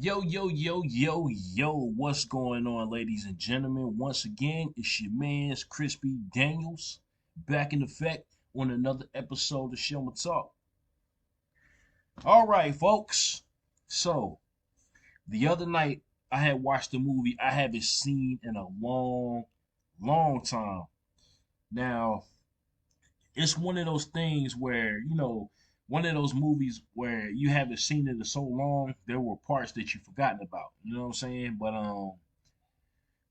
Yo, what's going on, ladies and gentlemen? Once again, it's your man's Crispy Daniels back in effect on another episode of ShowNTalk. All right, folks. So, the other night, I had watched a movie I haven't seen in a long time. Now, it's one of those things where, one of those movies where you haven't seen it in so long, there were parts that you've forgotten about. You know what I'm saying? But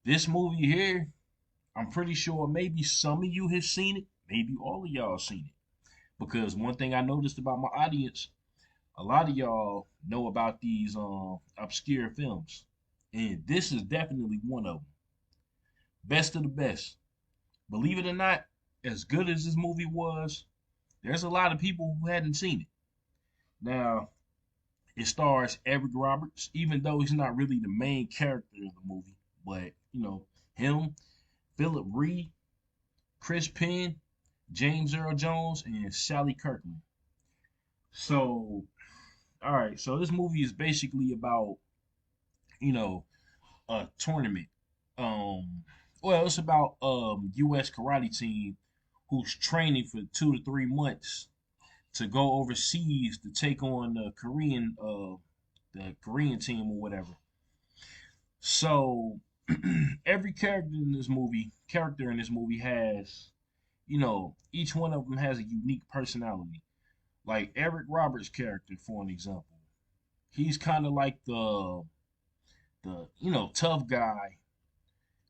this movie here, I'm pretty sure maybe some of you have seen it, maybe all of y'all seen it. Because one thing I noticed about my audience, a lot of y'all know about these obscure films. And this is definitely one of them. Best of the best. Believe it or not, as good as this movie was, there's a lot of people who hadn't seen it. Now, it stars Eric Roberts, even though he's not really the main character of the movie. But, him, Philip Rhee, Chris Penn, James Earl Jones, and Sally Kirkland. So, all right, so this movie is basically about, you know, a tournament. Um, well, it's about U.S. karate team who's training for 2 to 3 months to go overseas to take on the Korean team or whatever. So every character in this movie has, each one of them has a unique personality. Like Eric Roberts' character, for an example, he's kind of like the tough guy,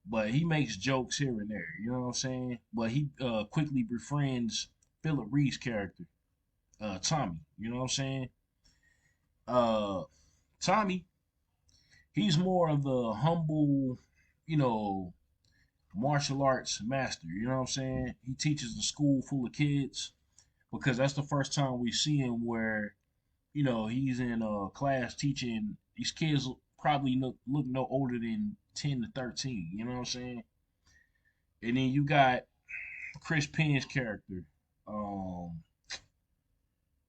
but he makes jokes here and there. You know what I'm saying? But he quickly befriends Philip Ree's character, Tommy. You know what I'm saying? Uh, Tommy, he's more of the humble, you know, martial arts master. You know what I'm saying? He teaches a school full of kids because that's the first time we see him where, he's in a class teaching these kids probably look no older than 10 to 13. You know what I'm saying? And then you got Chris Penn's character, um,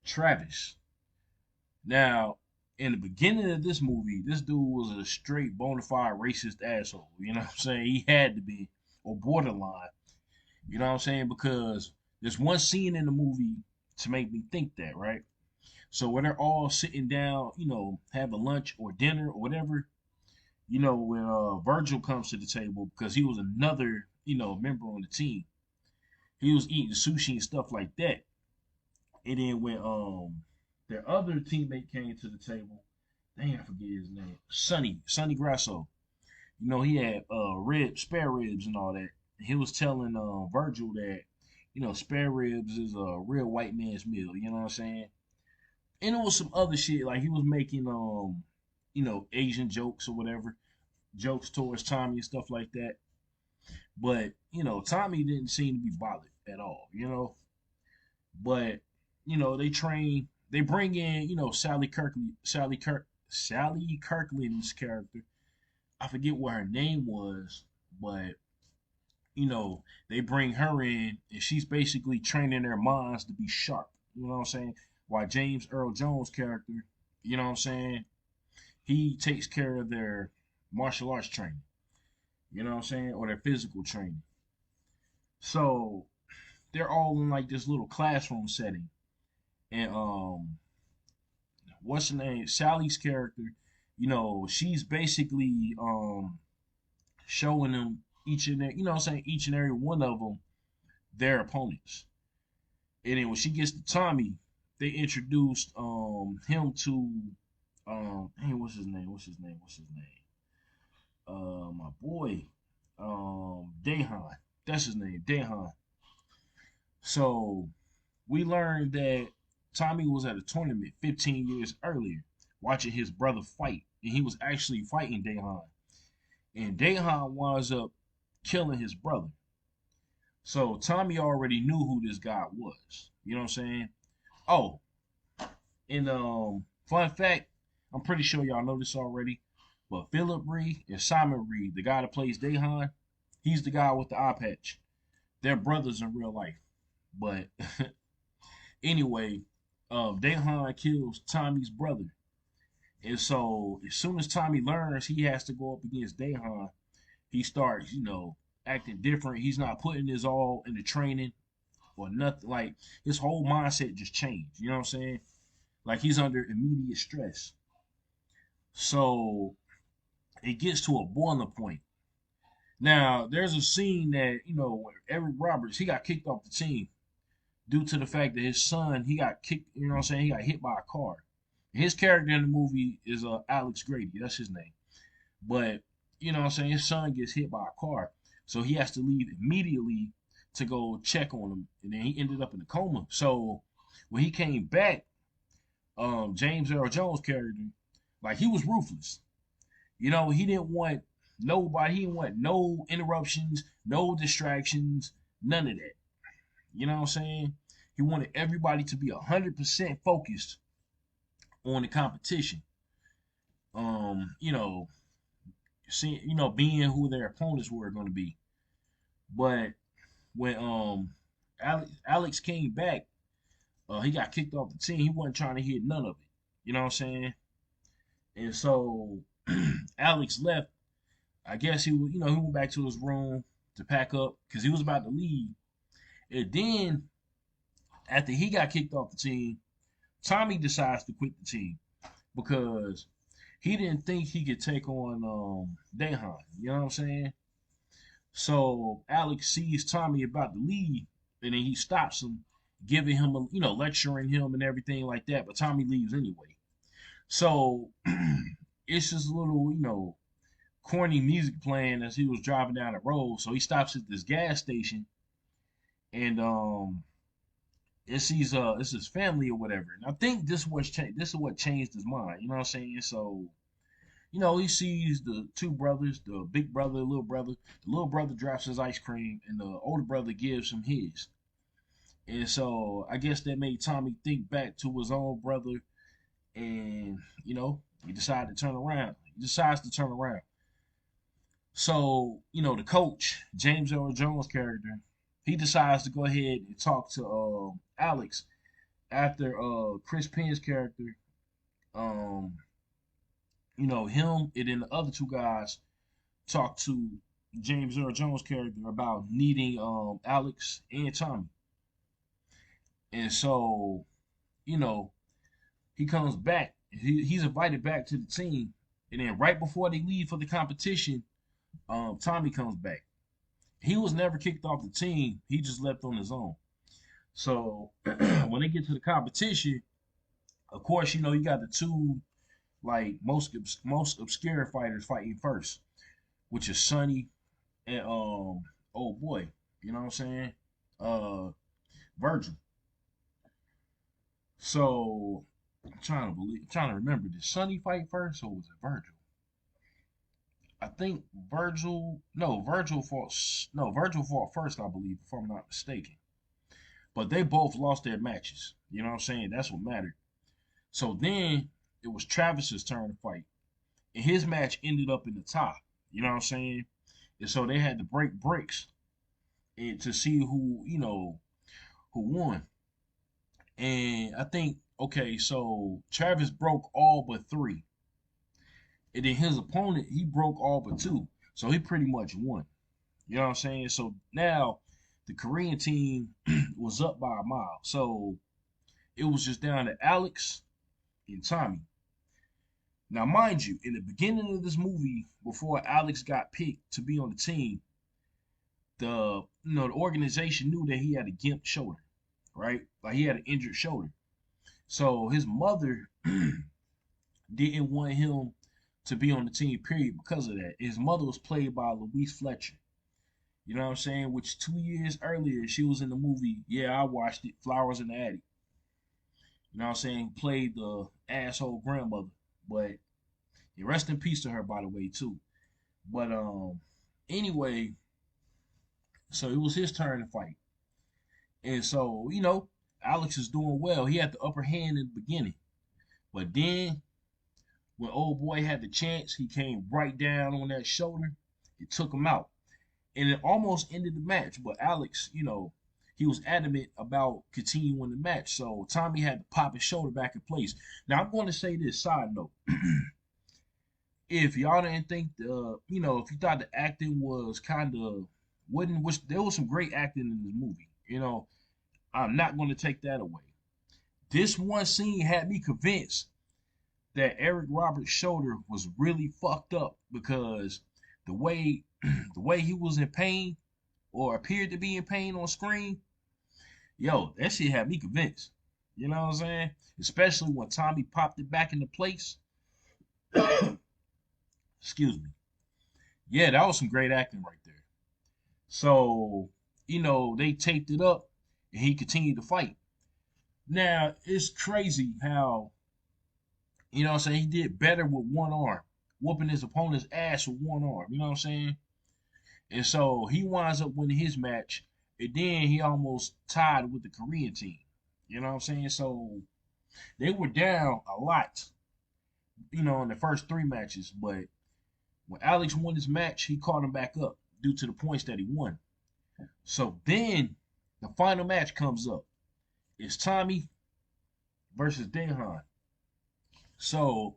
Travis. Now, in the beginning of this movie, this dude was a straight bona fide racist asshole. You know what I'm saying? He had to be, or borderline. You know what I'm saying? Because there's one scene in the movie to make me think that, right? So when they're all sitting down, having lunch or dinner or whatever, when Virgil comes to the table because he was another, member on the team. He was eating sushi and stuff like that. And then when their other teammate came to the table, dang, I forget his name, Sonny Grasso. He had spare ribs and all that. And he was telling Virgil that, spare ribs is a real white man's meal. You know what I'm saying? And it was some other shit like he was making Asian jokes or whatever, jokes towards Tommy and stuff like that. But Tommy didn't seem to be bothered at all. But they bring in Sally Kirkland's character. I forget what her name was, but they bring her in and she's basically training their minds to be sharp. You know what I'm saying? While James Earl Jones' character, you know what I'm saying, he takes care of their martial arts training. You know what I'm saying? Or their physical training. So they're all in like this little classroom setting. And what's her name? Sally's character, she's basically showing them each and every, each and every one of them their opponents. And then when she gets to Tommy, they introduced him to hey, what's his name? My boy, Dahan. That's his name, Dahan. So we learned that Tommy was at a tournament 15 years earlier, watching his brother fight, and he was actually fighting Dahan. And Dahan winds up killing his brother. So Tommy already knew who this guy was. You know what I'm saying? Oh, and fun fact, I'm pretty sure y'all know this already, but Philip Rhee and Simon Rhee, the guy that plays Dahan, he's the guy with the eye patch. They're brothers in real life. But anyway, Dahan kills Tommy's brother. And so as soon as Tommy learns he has to go up against Dahan, he starts, acting different. He's not putting his all in the training or nothing. Like his whole mindset just changed. You know what I'm saying? Like he's under immediate stress. So it gets to a boiling point. Now there's a scene that where Eric Roberts he got kicked off the team due to the fact that his son he got kicked. You know what I'm saying? He got hit by a car. His character in the movie is Alex Grady. That's his name. But you know what I'm saying? His son gets hit by a car, so he has to leave immediately to go check on him, and then he ended up in a coma. So when he came back, James Earl Jones' character, like he was ruthless. He didn't want nobody. He didn't want no interruptions, no distractions, none of that. You know what I'm saying? He wanted everybody to be 100% focused on the competition. You know, seeing, being who their opponents were going to be. But when Alex came back, he got kicked off the team. He wasn't trying to hit none of it. You know what I'm saying? And so Alex left. I guess he went back to his room to pack up because he was about to leave. And then after he got kicked off the team, Tommy decides to quit the team because he didn't think he could take on Dahan. You know what I'm saying? So Alex sees Tommy about to leave, and then he stops him, giving him lecturing him and everything like that. But Tommy leaves anyway. So it's just a little, corny music playing as he was driving down the road. So he stops at this gas station, and it's his family or whatever. And I think this is what changed his mind. You know what I'm saying? So he sees the two brothers, the big brother, the little brother. The little brother drops his ice cream, and the older brother gives him his. And so I guess that made Tommy think back to his own brother, and he decided to turn around. He decides to turn around. So the coach, James Earl Jones' character, he decides to go ahead and talk to Alex after Chris Penn's character, um, him and then the other two guys talk to James Earl Jones' character about needing Alex and Tommy. And so, you know, he comes back. He's invited back to the team. And then right before they leave for the competition, Tommy comes back. He was never kicked off the team. He just left on his own. So when they get to the competition, of course, you got the two like most obscure fighters fighting first, which is Sonny and oh boy, you know what I'm saying? Uh Virgil. So I'm trying to remember, did Sonny fight first or was it Virgil? I think Virgil fought first, I believe, if I'm not mistaken. But they both lost their matches. You know what I'm saying? That's what mattered. So then it was Travis's turn to fight. And his match ended up in the tie. You know what I'm saying? And so they had to break bricks and to see who won. And I think, okay, so Travis broke all but three. And then his opponent, he broke all but two. So he pretty much won. You know what I'm saying? So now the Korean team was up by a mile. So it was just down to Alex and Tommy. Now, mind you, in the beginning of this movie, before Alex got picked to be on the team, the organization knew that he had a gimp shoulder, right? Like he had an injured shoulder. So his mother didn't want him to be on the team, period, because of that. His mother was played by Louise Fletcher. You know what I'm saying? Which 2 years earlier, she was in the movie, yeah, I watched it, Flowers in the Attic. You know what I'm saying? Played the asshole grandmother. But rest in peace to her, by the way, too. But anyway, so it was his turn to fight. And so, Alex is doing well. He had the upper hand in the beginning. But then when old boy had the chance, he came right down on that shoulder. It took him out. And it almost ended the match. But Alex, he was adamant about continuing the match. So Tommy had to pop his shoulder back in place. Now I'm going to say this side note. If y'all didn't think if you thought the acting was kind of wouldn't, which there was some great acting in this movie. I'm not going to take that away. This one scene had me convinced that Eric Roberts' shoulder was really fucked up because the way the way he was in pain or appeared to be in pain on screen, yo, that shit had me convinced. You know what I'm saying? Especially when Tommy popped it back into place. Excuse me. Yeah, that was some great acting right there. So, they taped it up and he continued to fight. Now, it's crazy how, what I'm saying, he did better with one arm, whooping his opponent's ass with one arm. You know what I'm saying? And so he winds up winning his match, and then he almost tied with the Korean team. You know what I'm saying? So they were down a lot, in the first three matches. But when Alex won his match, he caught him back up due to the points that he won. So then the final match comes up. It's Tommy versus Daehan. So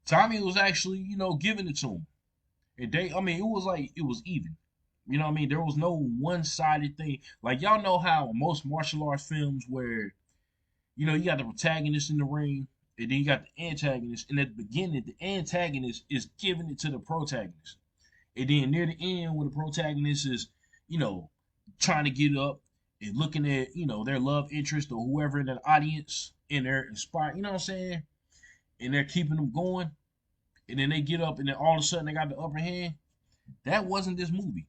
Tommy was actually, giving it to him. And it was like it was even. You know what I mean? There was no one-sided thing. Like y'all know how most martial arts films where, you got the protagonist in the ring, and then you got the antagonist, and at the beginning, the antagonist is giving it to the protagonist. And then near the end, when the protagonist is, you know, trying to get up and looking at, their love interest or whoever in the audience and they're inspired, you know what I'm saying? And they're keeping them going. And then they get up and then all of a sudden they got the upper hand. That wasn't this movie.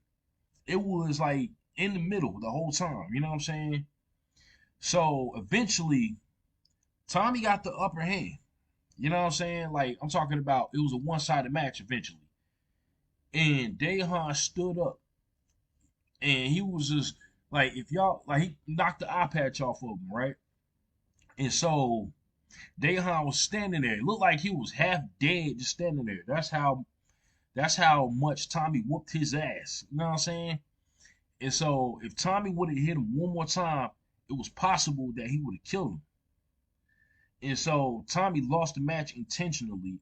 It was like in the middle the whole time, you know what I'm saying? So eventually, Tommy got the upper hand. You know what I'm saying? Like, I'm talking about it was a one-sided match eventually. And Daehan stood up. And he was just like, if y'all, like, he knocked the eye patch off of him, right? And so Daehan was standing there. It looked like he was half dead just standing there. That's how much Tommy whooped his ass. You know what I'm saying? And so if Tommy would have hit him one more time, it was possible that he would have killed him. And so Tommy lost the match intentionally.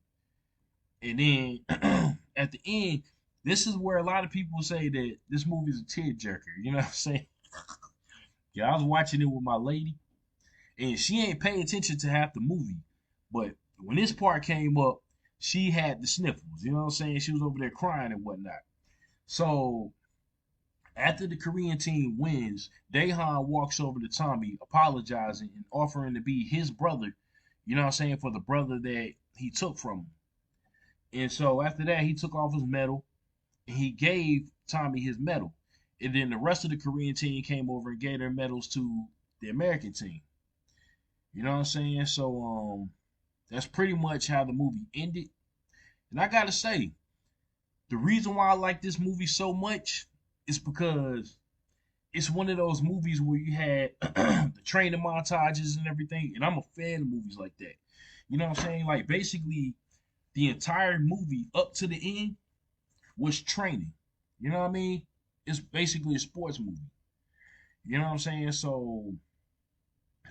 And then at the end, this is where a lot of people say that this movie is a tearjerker. You know what I'm saying? Yeah, I was watching it with my lady, and she ain't paying attention to half the movie. But when this part came up, she had the sniffles. You know what I'm saying? She was over there crying and whatnot. So after the Korean team wins, Daehan walks over to Tommy, apologizing and offering to be his brother, you know what I'm saying, for the brother that he took from him. And so after that, he took off his medal and he gave Tommy his medal. And then the rest of the Korean team came over and gave their medals to the American team. You know what I'm saying? So that's pretty much how the movie ended. And I gotta say, the reason why I like this movie so much is because it's one of those movies where you had the training montages and everything, and I'm a fan of movies like that. You know what I'm saying? Like basically the entire movie up to the end was training. You know what I mean? It's basically a sports movie. You know what I'm saying? So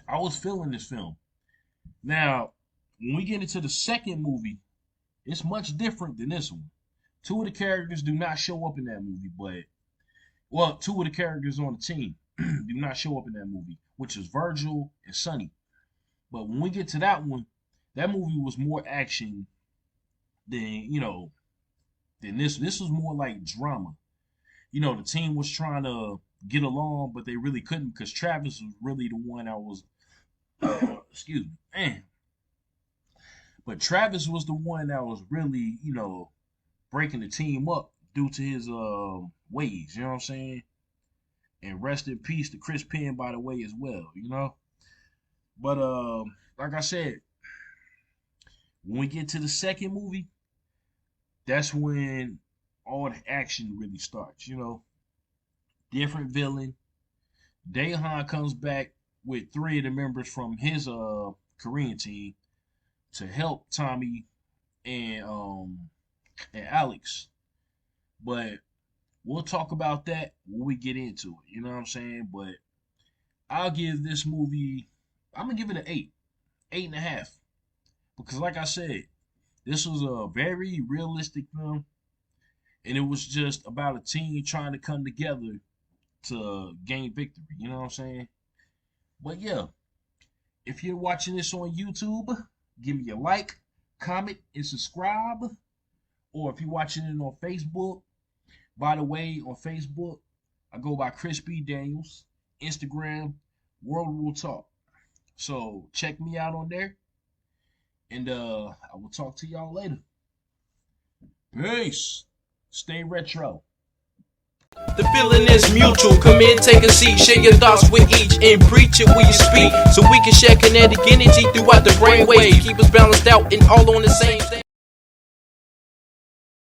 I was feeling this film. Now, when we get into the second movie, it's much different than this one. Two of the characters do not show up in that movie, but two of the characters on the team do not show up in that movie, which is Virgil and Sonny. But when we get to that movie was more action than this. This was more like drama. The team was trying to get along, but they really couldn't because Travis was really the one that was, excuse me, man. But Travis was the one that was really, breaking the team up due to his ways. You know what I'm saying? And rest in peace to Chris Penn, by the way, as well. But like I said, when we get to the second movie, that's when all the action really starts. Different villain. Daehan comes back with three of the members from his Korean team to help Tommy and Alex. But we'll talk about that when we get into it. You know what I'm saying? But I'll give this movie, I'm gonna give it an 8.5. Because like I said, this was a very realistic film, and it was just about a team trying to come together to gain victory. You know what I'm saying? But yeah, if you're watching this on YouTube, give me a like, comment, and subscribe. Or if you're watching it on Facebook, by the way, on Facebook, I go by Crispy Daniels. Instagram, World Will Talk. So check me out on there. And I will talk to y'all later. Peace. Stay retro. The feeling is mutual. Come in, take a seat, share your thoughts with each, and preach it when you speak, so we can share kinetic energy throughout the brainwaves, keep us balanced out and all on the same thing.